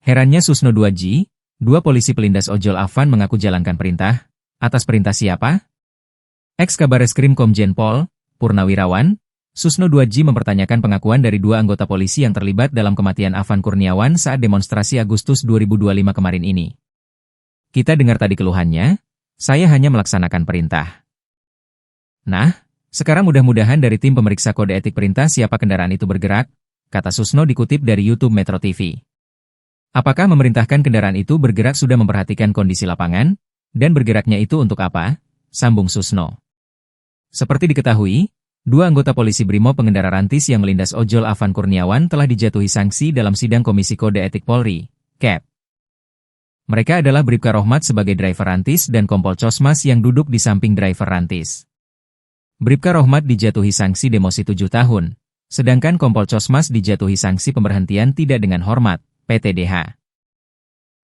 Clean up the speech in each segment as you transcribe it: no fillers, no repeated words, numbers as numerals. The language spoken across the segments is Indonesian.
Herannya Susno 2G, dua polisi pelindas ojol Afan mengaku jalankan perintah. Atas perintah siapa? Ex-Kabareskrim Komjen Pol, Purnawirawan, Susno 2G mempertanyakan pengakuan dari dua anggota polisi yang terlibat dalam kematian Afan Kurniawan saat demonstrasi Agustus 2025 kemarin ini. Kita dengar tadi keluhannya, saya hanya melaksanakan perintah. Nah, sekarang mudah-mudahan dari tim pemeriksa kode etik perintah siapa kendaraan itu bergerak, kata Susno dikutip dari YouTube Metro TV. Apakah memerintahkan kendaraan itu bergerak sudah memperhatikan kondisi lapangan? Dan bergeraknya itu untuk apa? Sambung Susno. Seperti diketahui, dua anggota polisi Brimob pengendara rantis yang melindas ojol Afan Kurniawan telah dijatuhi sanksi dalam sidang Komisi Kode Etik Polri, KEP. Mereka adalah Bribka Rohmat sebagai driver rantis dan Kompol Cosmas yang duduk di samping driver rantis. Bribka Rohmat dijatuhi sanksi demosi 7 tahun, sedangkan Kompol Cosmas dijatuhi sanksi pemberhentian tidak dengan hormat, PTDH.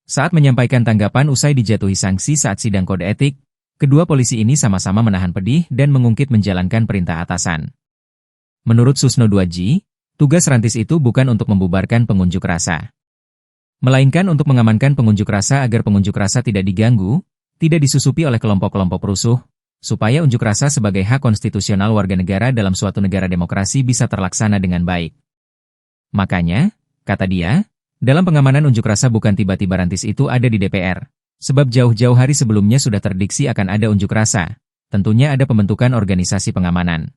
Saat menyampaikan tanggapan usai dijatuhi sanksi saat sidang kode etik, kedua polisi ini sama-sama menahan pedih dan mengungkit menjalankan perintah atasan. Menurut Susno 2G, tugas rantis itu bukan untuk membubarkan pengunjuk rasa, melainkan untuk mengamankan pengunjuk rasa agar pengunjuk rasa tidak diganggu, tidak disusupi oleh kelompok-kelompok perusuh, supaya unjuk rasa sebagai hak konstitusional warga negara dalam suatu negara demokrasi bisa terlaksana dengan baik. Makanya, kata dia, dalam pengamanan unjuk rasa bukan tiba-tiba rantis itu ada di DPR, sebab jauh-jauh hari sebelumnya sudah terdiksi akan ada unjuk rasa, tentunya ada pembentukan organisasi pengamanan.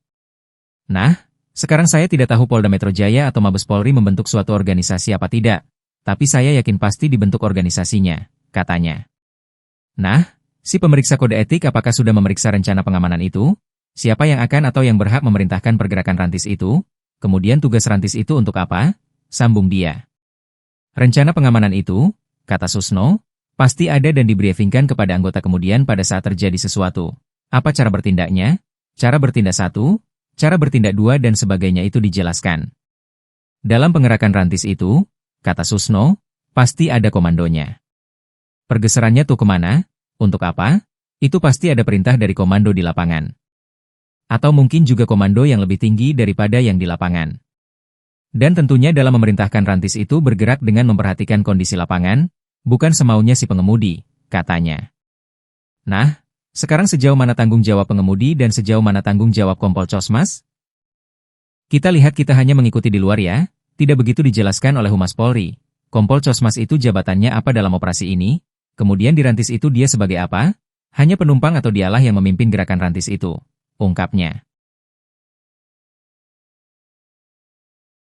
Nah, sekarang saya tidak tahu Polda Metro Jaya atau Mabes Polri membentuk suatu organisasi apa tidak, tapi saya yakin pasti dibentuk organisasinya, katanya. Nah, si pemeriksa kode etik apakah sudah memeriksa rencana pengamanan itu? Siapa yang akan atau yang berhak memerintahkan pergerakan rantis itu? Kemudian tugas rantis itu untuk apa? Sambung dia. Rencana pengamanan itu, kata Susno, pasti ada dan dibriefingkan kepada anggota kemudian pada saat terjadi sesuatu. Apa cara bertindaknya? Cara bertindak 1, cara bertindak 2 dan sebagainya itu dijelaskan. Dalam pengerakan rantis itu, kata Susno, pasti ada komandonya. Pergeserannya tuh kemana? Untuk apa? Itu pasti ada perintah dari komando di lapangan. Atau mungkin juga komando yang lebih tinggi daripada yang di lapangan. Dan tentunya dalam memerintahkan rantis itu bergerak dengan memperhatikan kondisi lapangan, bukan semaunya si pengemudi, katanya. Nah, sekarang sejauh mana tanggung jawab pengemudi dan sejauh mana tanggung jawab Kompol Cosmas? Kita lihat kita hanya mengikuti di luar ya, tidak begitu dijelaskan oleh Humas Polri. Kompol Cosmas itu jabatannya apa dalam operasi ini? Kemudian di rantis itu dia sebagai apa? Hanya penumpang atau dialah yang memimpin gerakan rantis itu? Ungkapnya.